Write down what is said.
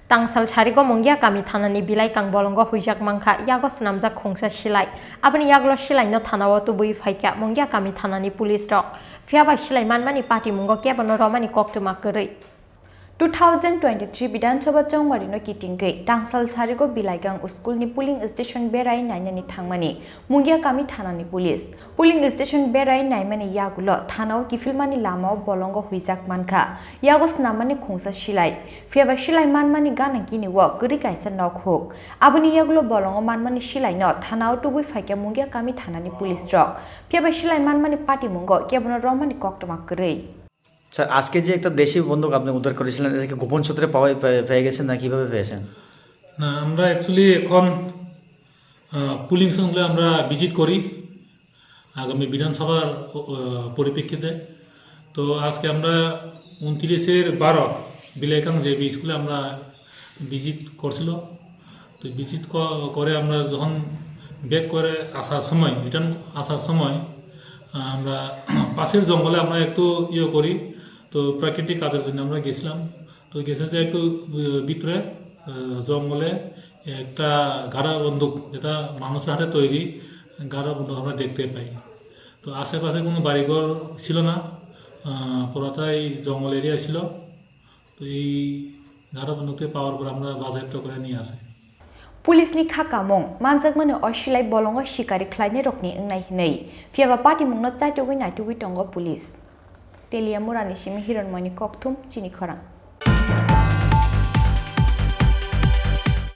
Tangsal Sarigo Mungiakami Thanani Bilaikang Bolongo Hoijak Mankha Yago Swnamjak Khongsa Silai Abani Yaglo Silai no Thanawa to Bui Faika Mungiakami Thanani Police Rock Fiaba Silai Manmani Party Mungo Kebano Romani Koktumakari 2023 Bidan Soba Chongwarino Kitingke Tangsal Sarigo Bilaikang School ni Polling Station Berai Nainani Thangmani Mungiakami Thanani Police Polling Station Berai Naimani Yagulo Thanao Kifilmani Lamao Bolongo Hoijak Mankha Yago Swnamjak Khongsa Silai Fiaba Silai Manmani Gana Gini Walk Guri Kaisa Nok Hook Abuni Yagulo Bolongo Manmani Silai no Thanao to Bui Faika Mungiakami Thanani Police Rock Fiaba Silai Manmani Party Mungo Kebano Romani Koktumakari sir আজকে যে একটা দেশি বন্দুক আপনি উদ্ধার করেছিলেন এটা কি গোপন সূত্রে পেয়ে গেছেন না কিভাবে পেয়েছেন? না আমরা অ্যাকচুয়ালি এখন পুলিং সঙ্গে আমরা ভিজিট করি আগামী বিধানসভার পরিপ্রেক্ষিতে তো আজকে আমরা 29/12 বিলাইকাং জেবি স্কুলে আমরা ভিজিট করছিল তো ভিজিট করে আমরা যখন ব্যাক করে আসার সময় রিটার্ন আসার সময় আমরা পাশের জঙ্গলে আমরা একটু করি তো প্রাকৃতিক কাজের জন্য আমরা গেছিলাম তো গেছে যে একটু ভিতরে জঙ্গলে একটা গাড়া বন্দুক যেটা মানুষের হাতে তৈরি গাড়া বন্দুক আমরা দেখতে পাই তো আশেপাশে কোনো বাড়িঘর ছিল না পুরোটাই জঙ্গল এরিয়া ছিল তো এই গাড়া বন্দুকটি পাওয়ার পর আমরা বাজেয়াপ্ত করে নিয়ে আসি Pulis ni khakamong manjakmani osilai bolongo shikari khlaini rokni engnai hinei fiaba party mungno chaitogui naitugui tongo pulis telia murani simi hironmani kokthum chini khorang